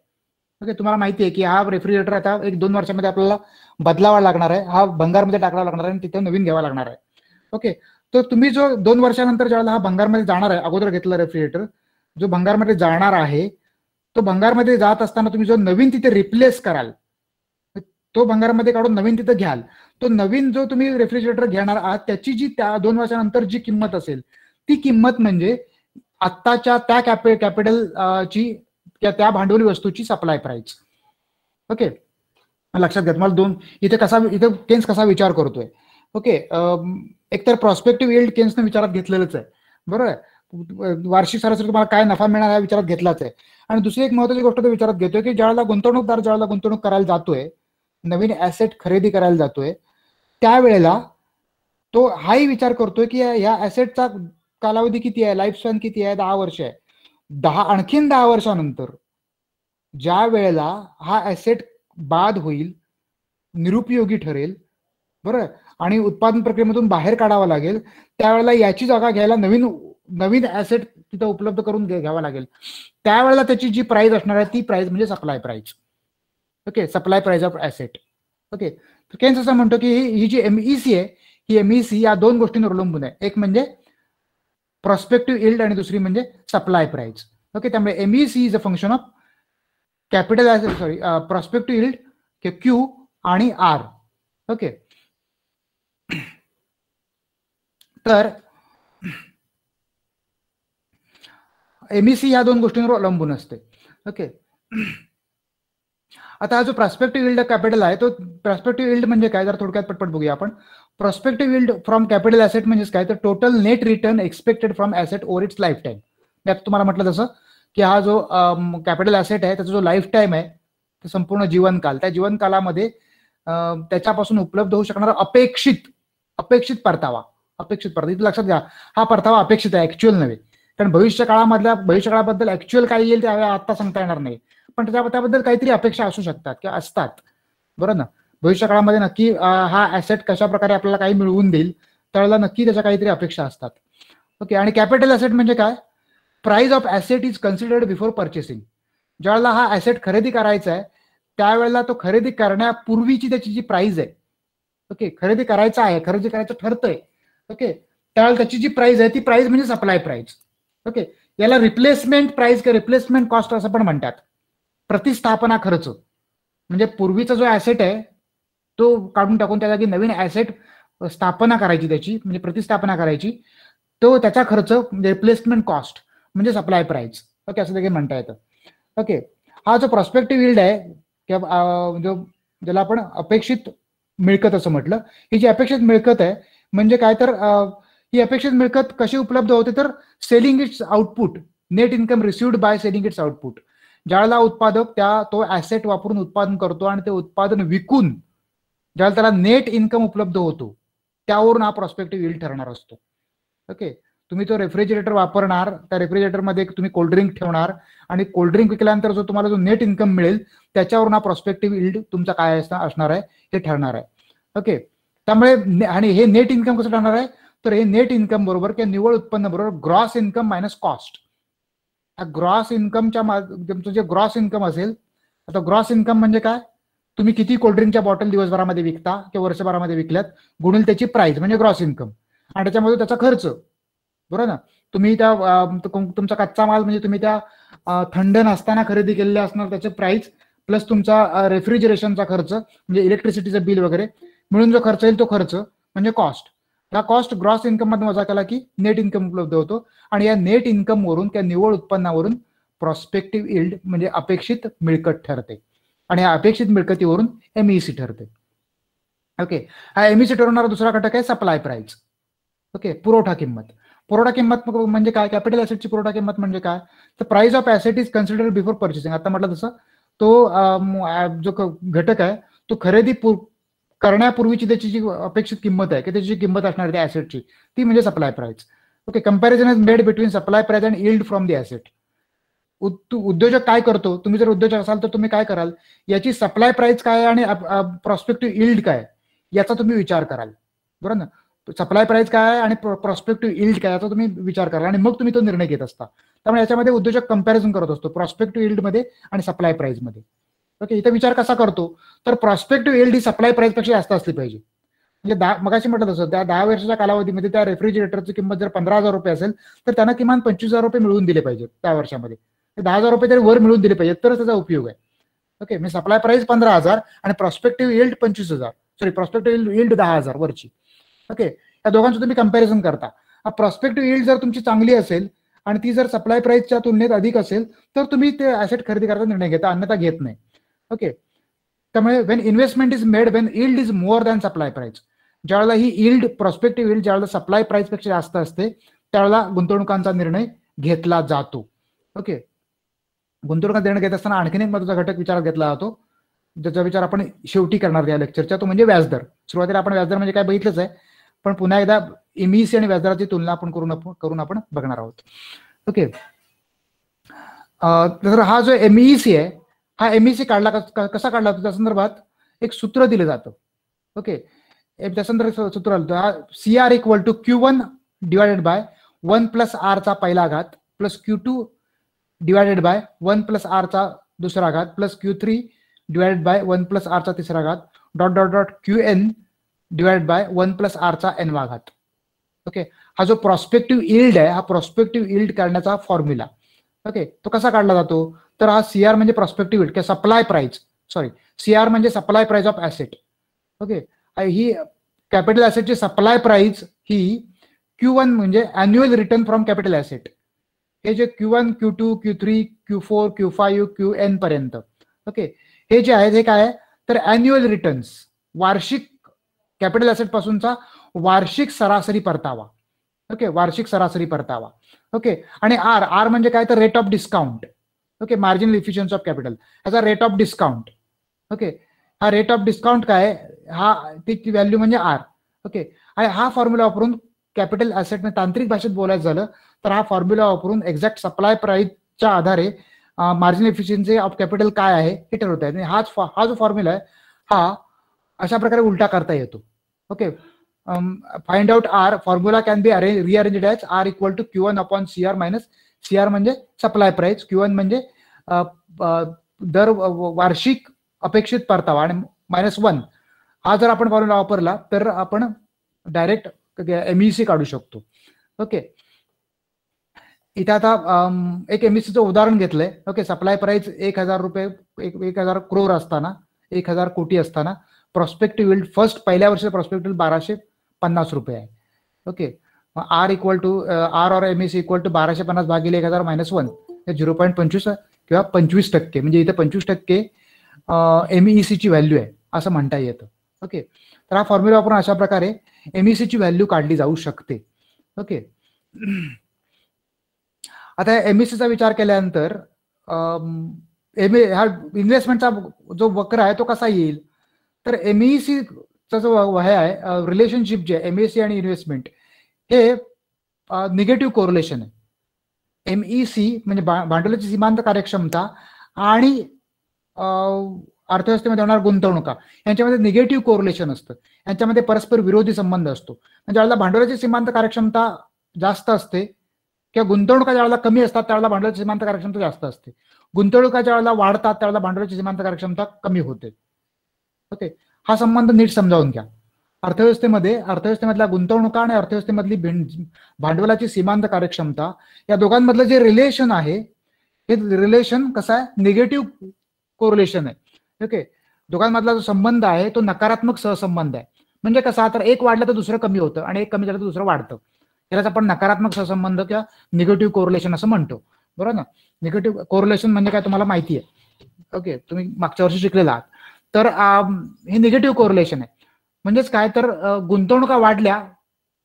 ओके, तुम्हाला माहिती आहे की हा रेफ्रिजरेटर आता 1-2 वर्षामध्ये आपल्याला बदलावा लागणार आहे, हा भंगारमध्ये टाकावा लागणार आहे आणि तिथे नवीन घ्यावा लागणार आहे. ओके, तर तुम्ही जो 2 वर्षानंतर ज्यावेळेला हा भंगारमध्ये जाणार आहे, अगोदर घेतला रेफ्रिजरेटर जो भंगारमध्ये जाणार आहे, तो भंगारमध्ये जात असताना तुम्ही जो नवीन तिथे रिप्लेस कराल, तो भंगारमध्ये काढून नवीन तिथे घ्याल, तो नवीन जो तुम्ही रेफ्रिजरेटर घेणार आहात त्याची जी त्या 2 वर्षानंतर जी किंमत असेल, ती किंमत म्हणजे आत्ताच्या त्या कॅपिटल ची, त्या भांडवली वस्तूची सप्लाय प्राइस. ओके, लक्षात घ्या. तुम्हाला इथे केन्स कसा विचार करतोय. ओके, एकतर प्रॉस्पेक्टिव्ह इल्ड केन्सने विचारात घेतलेलंच आहे, बरोबर. वार्षिक सरासरी तुम्हाला काय नफा मिळणार हा विचारात घेतलाच आहे. आणि दुसरी एक महत्वाची गोष्ट तो विचारात घेतोय की ज्यावेळेला गुंतवणूक करायला जातोय, नवीन ऍसेट खरेदी करायला जातोय, त्यावेळेला तो हाही विचार करतोय की या ऍसेटचा कालावधी किती आहे, लाईफ स्पॅन किती आहे, 10 वर्ष आहे. आणखीन 10 वर्षानंतर ज्या वेळेला हा ऍसेट बाद होईल, निरुपयोगी ठरेल, बरोबर, आणि उत्पादन प्रक्रियेमधून बाहेर काढावा लागेल, त्यावेळेला याची जागा घ्यायला नवीन ऍसेट तिथं उपलब्ध करून घ्यावा लागेल. त्यावेळेला त्याची जी प्राइस असणार आहे ती प्राइस म्हणजे supply price. Okay, supply price of asset. Okay, तर केन्स असं म्हणतो की ही जी MEC आहे, ही MEC या दोन गोष्टींवर अवलंबून आहे, एक म्हणजे प्रॉस्पेक्टिव्ह इल्ड आणि दुसरी म्हणजे सप्लाय प्राइस. ओके, त्यामुळे MEC is a function of capital prospective yield Q आणि R. ओके, तर MEC या दोन गोष्टींवर अवलंबून असते. ओके, आता हा जो प्रॉस्पेक्टिव्ह इल्ड कॅपिटल आहे, तो प्रॉस्पेक्टिव्ह इल्ड म्हणजे काय, जर थोडक्यात पटपट बघूया आपण. Prospective yield from capital asset म्हणजे काय, तर total net return expected from asset over its life time. मी आता तुम्हाला म्हटलं तसं की हा जो कॅपिटल ऍसेट आहे त्याचा जो लाईफ टाइम आहे, संपूर्ण जीवनकाल, त्या जीवनकालामध्ये त्याच्यापासून उपलब्ध होऊ शकणारा अपेक्षित परतावा. इथे लक्षात घ्या, हा परतावा अपेक्षित आहे, ऍक्च्युअल नव्हे. कारण भविष्यकाळाबद्दल ऍक्च्युअल काय येईल ते आता सांगता येणार नाही, पण त्याबद्दल काहीतरी अपेक्षा असू शकतात किंवा असतात, बरोबर ना. भविष्यकाळामध्ये नक्की हा ऍसेट कशा प्रकारे आपल्याला काही मिळवून देईल, त्यावेळेला नक्की त्याच्या काहीतरी अपेक्षा असतात. ओके, आणि कॅपिटल ऍसेट म्हणजे काय, price of asset is considered before purchasing. ज्यावेळेला हा ऍसेट खरेदी करायचा आहे, त्यावेळेला तो खरेदी करण्यापूर्वीची त्याची जी प्राइस आहे, ओके, खरेदी करायचं ठरतंय, ओके, त्यावेळेला त्याची जी प्राइस आहे ती प्राइस म्हणजे सप्लाय प्राइस. ओके, याला रिप्लेसमेंट प्राइस किंवा रिप्लेसमेंट कॉस्ट असं पण म्हणतात. प्रतिस्थापना खर्च म्हणजे पूर्वीचा जो ऍसेट आहे तो काढून टाकून त्या जागी नवीन ऍसेट स्थापना करायची, त्याची म्हणजे प्रतिस्थापना करायची, तो त्याचा खर्च म्हणजे रिप्लेसमेंट कॉस्ट म्हणजे सप्लाय प्राइस. ओके, असं देखील म्हणता येतं. ओके, हा जो प्रॉस्पेक्टिव्ह इल्ड आहे किंवा ज्याला आपण अपेक्षित मिळकत असं म्हटलं, ही जी अपेक्षित मिळकत आहे म्हणजे काय, तर ही अपेक्षित मिळकत कशी उपलब्ध होते, तर selling it's output net income received by selling it's output. ज्यावेळेला उत्पादक तो ऍसेट वापरून उत्पादन करतो आणि ते उत्पादन विकून ज्यावेळेला त्याला नेट इन्कम उपलब्ध होतो, त्यावरून हा प्रॉस्पेक्टिव्ह यील्ड ठरणार असतो. ओके, तुम्ही तो रेफ्रिजरेटर वापरणार, त्या रेफ्रिजरेटरमध्ये तुम्ही कोल्ड्रिंक ठेवणार आणि कोल्ड्रिंक विकल्यानंतर जो तुम्हाला जो नेट इन्कम मिळेल त्याच्यावरून हा प्रॉस्पेक्टिव्ह यील्ड तुमचा काय असणार आहे हे ठरणार आहे. ओके, त्यामुळे आणि हे नेट इन्कम कसं ठरणार आहे, तर हे नेट इन्कम बरोबर किंवा निव्वळ उत्पन्न बरोबर gross income minus cost. Gross इन्कमच्या तुमचं जे ग्रॉस इन्कम असेल, आता ग्रॉस इन्कम म्हणजे काय, तुम्ही किती कोल्ड्रिंकच्या बॉटल दिवसभरामध्ये विकता किंवा वर्षभरामध्ये विकल्यात गुणिले त्याची प्राइस म्हणजे ग्रॉस इन्कम, आणि त्याच्यामध्ये त्याचा खर्च, बरोबर ना. तुम्ही त्या तुमचा कच्चा माल म्हणजे तुम्ही त्या थंड नसताना खरेदी केलेले असणार त्याचे प्राइस प्लस तुमचा रेफ्रिजरेशनचा खर्च म्हणजे इलेक्ट्रिसिटीचं बिल वगैरे मिळून जो खर्च येईल तो खर्च म्हणजे कॉस्ट. हा कॉस्ट ग्रॉस इन्कम मध्ये वजा केला की नेट इन्कम उपलब्ध होतो, आणि या नेट इन्कम वरून त्या निव्वळ उत्पन्नावरून प्रॉस्पेक्टिव्ह यील्ड म्हणजे अपेक्षित मिळकत ठरते, आणि या अपेक्षित मिळकतीवरून एमईसी ठरते. ओके, हा एमईसी ठरवणारा दुसरा घटक आहे सप्लाय प्राइस. ओके, पुरवठा किंमत. पुरवठा किंमत म्हणजे काय, कॅपिटल ऍसेटची पुरवठा किंमत म्हणजे काय, तर price of asset is considered before purchasing. आता म्हटलं तसं तो जो घटक आहे तो खरेदी करण्यापूर्वीची त्याची जी अपेक्षित किंमत आहे की त्याची किंमत असणार त्या ऍसेटची ती म्हणजे supply price. Okay, comparison is made between supply price and yield from the asset. उद्योजक काय करतो, तुम्ही जर उद्योजक असाल तर तुम्ही काय कराल, याची सप्लाय प्राइस काय आणि प्रॉस्पेक्टिव्ह यील्ड काय याचा तुम्ही विचार कराल, बरोबर ना. सप्लाय प्राइस काय आहे आणि प्रॉस्पेक्टिव्ह यील्ड काय याचा तुम्ही विचार कराल आणि मग तुम्ही तो निर्णय घेत असता. त्यामुळे याच्यामध्ये उद्योजक कंपॅरिझन करत असतो प्रॉस्पेक्टिव्ह यील्ड मध्ये आणि सप्लाय प्राइस मध्ये. ओके, इथं विचार कसा करतो, तर प्रॉस्पेक्टिव्ह यील्ड ही सप्लाय प्राइस पेक्षा जास्त असली पाहिजे. म्हणजे मगाशी म्हटलं तसं त्या 10 वर्षाच्या कालावधीमध्ये त्या रेफ्रिजरेटरची किंमत जर 15,000 रुपये असेल तर त्यांना किमान 25,000 रुपये मिळवून दिले पाहिजेत त्या वर्षामध्ये. 10,000 रुपये तरी वर मिळवून दिले पाहिजेत तरच त्याचा उपयोग आहे. ओके, म्हणजे सप्लाय प्राइस 15,000 आणि prospective yield 25,000, sorry prospective yield 10,000 वरची. ओके, या दोघांचं तुम्ही कंपॅरिझन करता. प्रॉस्पेक्टिव्ह यील्ड जर तुमची चांगली असेल आणि ती जर सप्लाय प्राइसच्या तुलनेत अधिक असेल तर तुम्ही ते ऍसेट खरेदी करायचा निर्णय घेता, अन्यथा घेत नाही. ओके, त्यामुळे Wien investment is made Wien yield is more than supply price, ज्यावेळेला ही यील्ड प्रॉस्पेक्टिव्ह यील्ड ज्यावेळेला सप्लाय प्राइस पेक्षा जास्त असते त्यावेळेला गुंतवणुकांचा निर्णय घेतला जातो. ओके, गुंतवणुकांचा निर्णय घेत असताना आणखीन एक महत्त्वाचा घटक विचारात घेतला जातो ज्याचा विचार आपण शेवटी करणार या लेक्चरच्या, तो म्हणजे व्याजदर. सुरुवातीला आपण व्याजदर म्हणजे काय बघितलंच आहे, पण पुन्हा एकदा एमईसी आणि व्याजदराची तुलना आपण करून आपण बघणार आहोत. ओके, तर हा जो एमईसी आहे हा एमईसी काढला कसा काढला त्या संदर्भात एक सूत्र दिलं जातं. ओके, त्या संदर्भात सूत्र CR equal to Q1 divided by 1 plus R चा पहिला घात plus Q2 divided by 1 plus R चा दुसरा घात plus Q3 divided by 1 plus R चा तिसरा घात dot dot dot QN divided by 1 plus R चा n वा घात. ओके, हा जो प्रॉस्पेक्टिव्ह यील्ड आहे हा प्रॉस्पेक्टिव्ह यील्ड काढण्याचा फॉर्म्युला. ओके, तो कसा काढला जातो, तर हा CR म्हणजे प्रॉस्पेक्टिव्ह यील्ड किंवा सप्लाय प्राइस, सॉरी CR म्हणजे supply price of asset. Okay, ही कॅपिटल ऍसेटची सप्लाय प्राइस ही Q1 म्हणजे annual return from capital asset. हे जे Q1, Q2, Q3, Q4, Q5, QN पर्यंत, ओके, हे जे आहेत हे काय आहे तर अॅन्युअल रिटर्न्स, वार्षिक कॅपिटल ऍसेट पासूनचा वार्षिक सरासरी परतावा. ओके, वार्षिक सरासरी परतावा. ओके, आणि आर म्हणजे काय तर rate of discount. Okay, marginal efficiency of capital, ह्याचा रेट ऑफ डिस्काउंट. ओके, हा रेट ऑफ डिस्काउंट काय हा ती व्हॅल्यू म्हणजे आर. ओके, आणि हा फॉर्म्युला वापरून कॅपिटल ऍसेट तांत्रिक भाषेत बोलायचं झालं तर हा फॉर्म्युला वापरून एक्झॅक्ट सप्लाय प्राइसच्या आधारे मार्जिनल इफिशियन्सी ऑफ कॅपिटल काय आहे हे ठरवता येते. हा जो फॉर्म्युला आहे हा अशा प्रकारे उलटा करता येतो. Okay, find out R formula can be rearranged as R equal to Q1 upon CR minus CR म्हणजे सप्लाय प्राइस, Q1 म्हणजे दर वार्षिक अपेक्षित परतावा आणि -1. हा जर आपण फॉर्म्युला वापरला तर आपण डायरेक्ट एमईसी काढू शकतो. ओके, इथे आता एक एमईसीचं उदाहरण घेतलंय. ओके, सप्लाय प्राइस 1,000 रुपये 1,000 करोड असताना 1,000 कोटी असताना प्रॉस्पेक्टिव्ह यील्ड फर्स्ट पहिल्या वर्षी प्रॉस्पेक्टिव्ह 1,250 रुपये आहे. Okay, R equal to R और एमईसी इक्वल टू 1,250 भागिले 1,000 -1 हे 0.25 किंवा 25% म्हणजे इथे 25% एमईसी ची व्हॅल्यू आहे असं म्हणता येतं. ओके, तर हा फॉर्म्युला वापरून अशा प्रकारे एमईसी ची व्हॅल्यू काढली जाऊ शकते. ओके, आता एमईसीचा विचार केल्यानंतर हा इन्व्हेस्टमेंटचा जो वक्र आहे तो कसा येईल, तर एमईसीचा जो हे आहे रिलेशनशिप जे एमईसी आणि इन्व्हेस्टमेंट हे निगेटिव्ह कोरिलेशन आहे. एमईसी म्हणजे भांडवलाची सीमांत कार्यक्षमता आणि अर्थव्यवस्थेमध्ये होणार गुंतवणुका यांच्यामध्ये निगेटिव्ह कोरिलेशन असतं, यांच्यामध्ये परस्पर विरोधी संबंध असतो. म्हणजे ज्यावेळेला भांडवलाची सीमांत कार्यक्षमता जास्त असते किंवा गुंतवणुका ज्यावेळेला कमी असतात त्यावेळेला भांडवलाची सीमांत कार्यक्षमता जास्त असते. गुंतवणुका ज्यावेळेला वाढतात त्यावेळेला भांडवलाची सीमांत कार्यक्षमता कमी होते. ओके, हा संबंध नीट समजावून घ्या. अर्थव्यवस्थेमधल्या गुंतवणुका आणि अर्थव्यवस्थेमधली भांडवलाची सीमांत कार्यक्षमता या दोघांमधलं जे रिलेशन आहे हे रिलेशन कसं आहे, निगेटिव्ह कोरिलेशन आहे. ओके, दोघांमधला जो संबंध आहे तो नकारात्मक सहसंबंध आहे. म्हणजे कसा, तर एक वाढलं तर दुसरं कमी होतं आणि एक कमी झालं तर दुसरं वाढतं. यालाच आपण नकारात्मक सहसंबंध किंवा निगेटिव्ह कोरिलेशन असं म्हणतो, बरोबर ना. निगेटिव्ह कोरिलेशन म्हणजे काय तुम्हाला माहिती आहे. ओके, तुम्ही मागच्या वर्षी शिकलेला आहात. तर हे निगेटिव्ह कोरिलेशन आहे. म्हणजेच काय, तर गुंतवणुका वाढल्या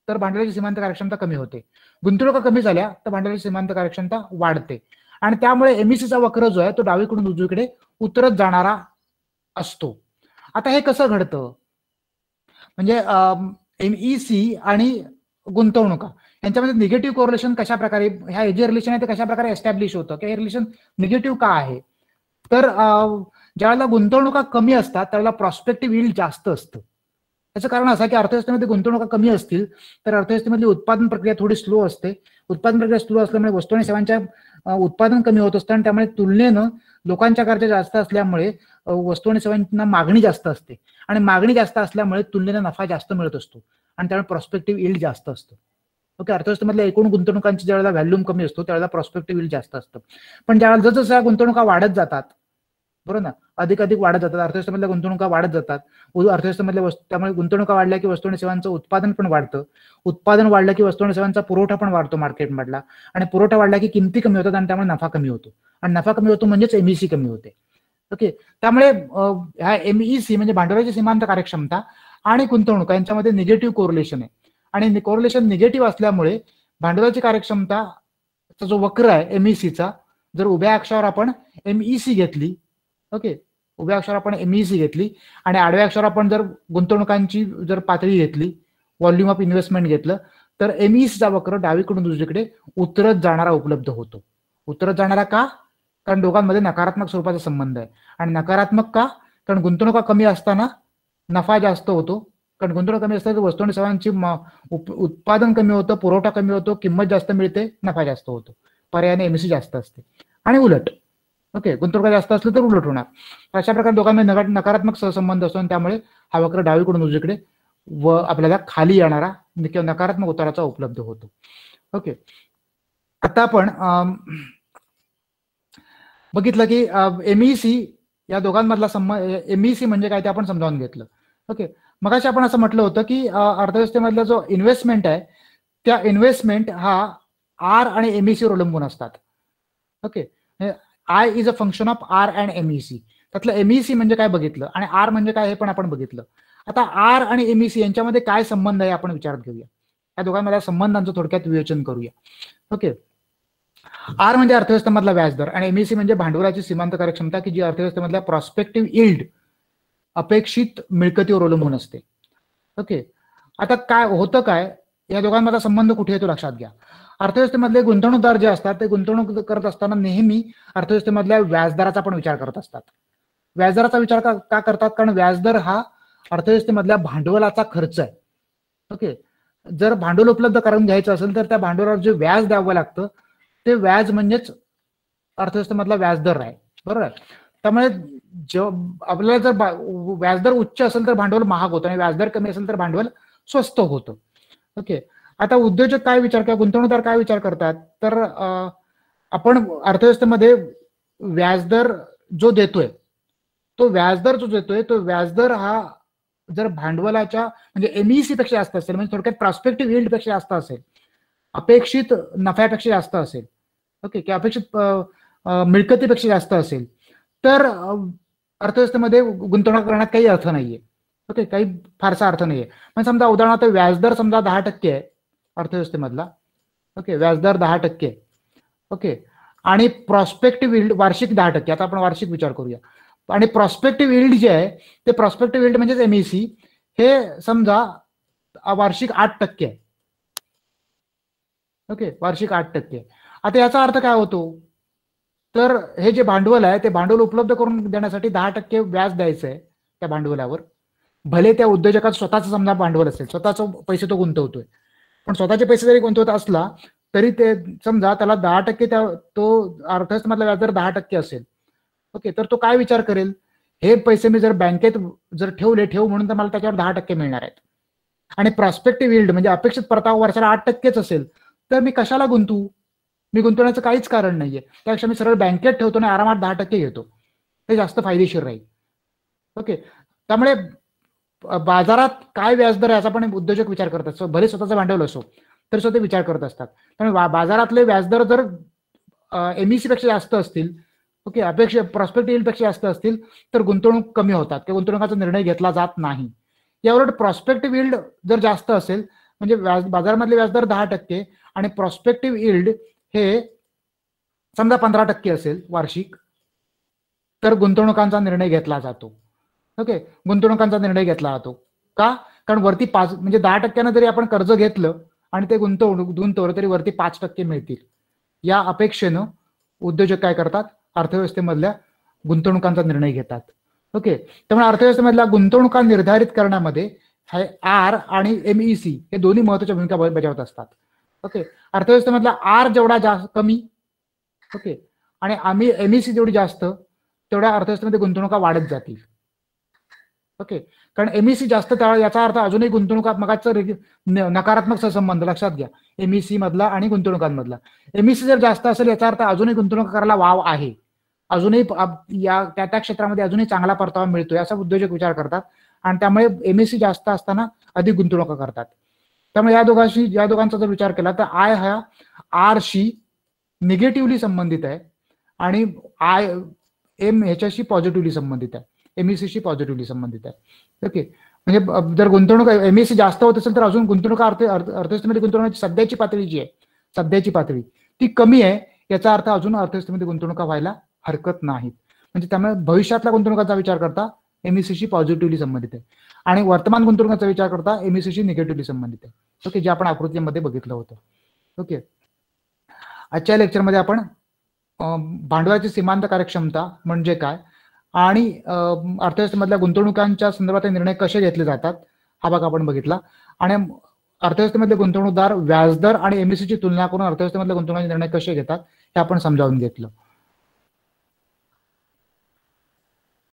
तर भांडवलाची सीमांत कार्यक्षमता कमी होते, गुंतवणुका कमी झाल्या तर भांडवलाची सीमांत कार्यक्षमता वाढते. आणि त्यामुळे एमईसीचा वक्र जो आहे तो डावीकडून उजवीकडे उतरत जाणारा असतो. आता हे कसं घडतं, म्हणजे एमईसी आणि गुंतवणुका यांच्यामध्ये निगेटिव्ह कोरिलेशन कशा प्रकारे, ह्या जे रिलेशन आहे ते कशा प्रकारे एस्टॅब्लिश होतं, की हे रिलेशन निगेटिव्ह का आहे. तर ज्यावेळेला गुंतवणुका कमी असतात त्यावेळेला प्रॉस्पेक्टिव्ह यील्ड जास्त असतं. त्याचं कारण असं की अर्थव्यवस्थेमध्ये गुंतवणुका कमी असतील तर अर्थव्यवस्थेमधली उत्पादन प्रक्रिया थोडी स्लो असते. उत्पादन प्रक्रिया स्लो असल्यामुळे वस्तू आणि सेवांच्या उत्पादन कमी होत असतं आणि त्यामुळे तुलनेनं लोकांच्या गरजा जास्त असल्यामुळे वस्तू आणि सेवांना मागणी जास्त असते आणि मागणी जास्त असल्यामुळे तुलनेनं नफा जास्त मिळत असतो आणि त्यामुळे प्रॉस्पेक्टिव्ह यील्ड जास्त असतं. ओके, अर्थव्यवस्थेमधल्या एकूण गुंतवणुकांची ज्यावेळेला व्हॅल्यूम कमी असतो त्यावेळेला प्रॉस्पेक्टिव्ह यील्ड जास्त असतं. पण ज्यावेळेला जसं गुंतवणुका वाढत जातात, बरोबर ना, अधिक वाढत जातात, अर्थव्यवस्थेमधल्या गुंतवणुका वाढत जातात, अर्थव्यवस्थेमधल्या वस्तू, त्यामुळे गुंतवणुका वाढल्या की वस्तू आणि सेवांचं उत्पादन पण वाढतं, उत्पादन वाढलं की वस्तू आणि सेवांचा पुरवठा पण वाढतो मार्केटमधला, आणि पुरवठा वाढला की किमती कमी होतात आणि त्यामुळे नफा कमी होतो, आणि नफा कमी होतो म्हणजेच एमईसी कमी होते. ओके, त्यामुळे ह्या एमईसी म्हणजे भांडवलाची सीमांत कार्यक्षमता आणि गुंतवणुका यांच्यामध्ये निगेटिव्ह कोरिलेशन आहे, आणि कोरिलेशन निगेटिव्ह असल्यामुळे भांडवलाची कार्यक्षमताचा जो वक्र आहे एमईसीचा, जर उभ्या अक्षावर आपण एमईसी घेतली, ओके, उभ्या अक्षरावर आपण एमईसी घेतली आणि आडव्या अक्षरावर आपण जर गुंतवणुकांची जर पातळी घेतली, व्हॉल्यूम ऑफ इन्व्हेस्टमेंट घेतलं, तर एमईसीचा वक्र डावीकडून उजवीकडे उतरत जाणारा उपलब्ध होतो. उतरत जाणारा का, कारण दोघांमध्ये नकारात्मक स्वरूपाचा संबंध आहे. आणि नकारात्मक का, कारण गुंतवणुका कमी असताना नफा जास्त होतो, कारण गुंतवणूक कमी असताना वस्तू आणि सेवांची उत्पादन कमी होतं, पुरवठा कमी होतो, किंमत जास्त मिळते, नफा जास्त होतो, पर्यायाने एमईसी जास्त असते. आणि उलट, ओके, गुंतवणुका जास्त असलं तर उलट होणार. अशा प्रकारे दोघांमध्ये नकारात्मक सहसंबंध असतो आणि त्यामुळे हा वक्र डावीकडून उजवीकडे व आपल्याला खाली येणारा किंवा नकारात्मक उताराचा उपलब्ध होतो. ओके, आता आपण बघितलं की एमईसी या दोघांमधला संबंध, एमईसी म्हणजे काय ते आपण समजावून घेतलं. ओके, मगाशी आपण असं म्हटलं होतं की अर्थव्यवस्थेमधला जो इन्व्हेस्टमेंट आहे त्या इन्व्हेस्टमेंट हा आर आणि एमईसी वर अवलंबून असतात. Okay, I is a function of R and MEC. त्यातलं एमईसी म्हणजे काय बघितलं आणि आर म्हणजे काय हे पण आपण बघितलं. आता आर आणि एमईसी यांच्यामध्ये काय संबंध आहे आपण विचारात घेऊया. या दोघांमधल्या संबंधांचं थोडक्यात विवेचन करूया. ओके, आर म्हणजे अर्थव्यवस्थेमधला व्याजदर आणि एमईसी म्हणजे भांडवलाची सीमांत कार्यक्षमता की जी अर्थव्यवस्थेमधल्या प्रॉस्पेक्टिव्ह यील्ड, अपेक्षित मिळकतीवर अवलंबून असते. ओके, आता काय होतं, काय या दोघांमधला संबंध कुठे येतो लक्षात घ्या. अर्थव्यवस्थेमधले गुंतवणूकदार जे असतात ते गुंतवणूक करत असताना नेहमी अर्थव्यवस्थेमधल्या व्याजदराचा पण विचार करत असतात. व्याजदराचा विचार का करतात, कारण व्याजदर हा अर्थव्यवस्थेमधल्या भांडवलाचा खर्च आहे. ओके, जर भांडवल उपलब्ध करून घ्यायचं असेल तर त्या भांडवलावर जे व्याज द्यावं लागतं ते व्याज म्हणजेच अर्थव्यवस्थेमधला व्याजदर आहे, बरोबर. त्यामुळे आपल्याला जर व्याजदर उच्च असेल तर भांडवल महाग होतं आणि व्याजदर कमी असेल तर भांडवल स्वस्त होतं. ओके, आता उद्योजक काय विचार किंवा गुंतवणूकदार काय विचार करतात, तर आपण अर्थव्यवस्थेमध्ये व्याजदर जो देतोय तो व्याजदर हा जर भांडवलाच्या म्हणजे एमईसी पेक्षा जास्त असेल, म्हणजे थोडक्यात प्रॉस्पेक्टिव्ह यील्ड पेक्षा जास्त असेल, अपेक्षित नफ्यापेक्षा जास्त असेल, ओके, की अपेक्षित मिळकतीपेक्षा जास्त असेल, तर अर्थव्यवस्थेमध्ये गुंतवणूक करण्यात काही अर्थ नाहीये. ओके, काही फारसा अर्थ नाहीये. म्हणजे समजा उदाहरणार्थ व्याजदर समजा 10% आहे अर्थव्यवस्थेमधला. ओके, व्याजदर 10%. ओके. आणि प्रॉस्पेक्टिव्ह यील्ड वार्षिक 10%. आता आपण वार्षिक विचार करूया. आणि प्रॉस्पेक्टिव्ह यील्ड जे आहे ते प्रॉस्पेक्टिव्ह यील्ड म्हणजेच एमईसी हे समजा वार्षिक 8% आहे. ओके, वार्षिक 8%. आता याचा अर्थ काय होतो, तर हे जे भांडवल आहे ते भांडवल उपलब्ध करून देण्यासाठी 10% व्याज द्यायचं आहे त्या भांडवलावर. भले त्या उद्योजकात स्वतःच समजा भांडवल असेल, स्वतःचे पैसे तो गुंतवतोय, पण स्वतःचे पैसे जरी गुंतवत असला तरी ते समजा त्याला 10% तो अर्थव्यवस्थेमधला व्याजदर 10% असेल. ओके, तर तो काय विचार करेल, हे पैसे मी जर बँकेत जर ठेव म्हणून तर मला त्याच्यावर 10% मिळणार आहेत. आणि प्रॉस्पेक्टिव्ह यील्ड म्हणजे अपेक्षित परतावा वर्षाला 8%च असेल तर मी कशाला गुंतवू, मी गुंतवण्याचं काहीच कारण नाहीये. त्यापेक्षा मी सरळ बँकेत ठेवतो आणि आरामात 10% घेतो, हे जास्त फायदेशीर राहील. ओके, त्यामुळे बाजारात काय व्याजदर आहे याचा पण उद्योजक विचार करत असतो. भले स्वतःचं भांडवल असो तरी सुद्धा ते विचार करत असतात. त्यामुळे बाजारातले व्याजदर जर एमईसी पेक्षा जास्त असतील, ओके, अपेक्षा प्रॉस्पेक्टिव्ह यील्ड पेक्षा जास्त असतील तर गुंतवणूक कमी होतात किंवा गुंतवणुकीचा निर्णय घेतला जात नाही. याउलट प्रॉस्पेक्टिव्ह यील्ड जर जास्त असेल म्हणजे बाजारामधले व्याजदर 10% आणि प्रॉस्पेक्टिव्ह यील्ड हे समजा 15% असेल वार्षिक, तर गुंतवणुकांचा निर्णय घेतला जातो. ओके, गुंतवणुकांचा निर्णय घेतला जातो. का? कारण वरती 5 म्हणजे 10% जरी आपण कर्ज घेतलं आणि ते गुंतवलं तरी वरती 5% मिळतील या अपेक्षेनं उद्योजक काय करतात, अर्थव्यवस्थेमधल्या गुंतवणुकांचा निर्णय घेतात. ओके, त्यामुळे अर्थव्यवस्थेमधल्या गुंतवणुका निर्धारित करण्यामध्ये आर आणि एमईसी हे दोन्ही महत्वाच्या भूमिका बजावत असतात. ओके, अर्थव्यवस्थेमधला आर जेवढा जास्त कमी, ओके, आणि आम्ही एमईसी जेवढी जास्त तेवढ्या अर्थव्यवस्थेमध्ये गुंतवणुका वाढत जातील. ओके, कारण एमईसी जास्त याचा अर्थ अजूनही गुंतवणुकात्मकाचा नकारात्मक सहसंबंध लक्षात घ्या, एमईसी मधला आणि गुंतवणुकांमधला. एमईसी जर जास्त असेल याचा अर्थ अजूनही गुंतवणूक करायला वाव आहे, अजूनही या त्या क्षेत्रामध्ये अजूनही चांगला परतावा मिळतोय असा उद्योजक विचार करतात आणि त्यामुळे एमईसी जास्त असताना अधिक गुंतवणुका करतात. त्यामुळे या दोघांचा जर विचार केला तर आय हा आरशी निगेटिव्हली संबंधित आहे आणि एम ह्याच्याशी पॉझिटिव्हली संबंधित आहे, एमईसीशी पॉझिटिव्हली संबंधित आहे. ओके, म्हणजे जर गुंतवणूक एमईसी जास्त होत असेल तर अजून गुंतवणूक अर्थव्यवस्थेमध्ये गुंतवणुकीची सध्याची पातळी जी आहे, सध्याची पातळी ती कमी आहे, याचा अर्थ अजून अर्थव्यवस्थेमध्ये गुंतवणुका व्हायला हरकत नाहीत. म्हणजे त्यामुळे भविष्यातल्या गुंतवणुकाचा विचार करता एमईसीशी पॉझिटिव्हली संबंधित आहे आणि वर्तमान गुंतवणुकीचा विचार करता एमईसीशी निगेटिव्हली संबंधित आहे. ओके, जे आपण आकृतीमध्ये बघितलं होतं. ओके, आजच्या लेक्चरमध्ये आपण भांडवलाची सीमांत कार्यक्षमता म्हणजे काय आणि अर्थव्यवस्थेमधल्या गुंतवणुकांच्या संदर्भात निर्णय कसे घेतले जातात हा भाग आपण बघितला. आणि अर्थव्यवस्थेमधले गुंतवणूकदार व्याजदर आणि एमईसीची तुलना करून अर्थव्यवस्थेमधल्या गुंतवणुकीचे निर्णय कसे घेतात हे आपण समजावून घेतलं.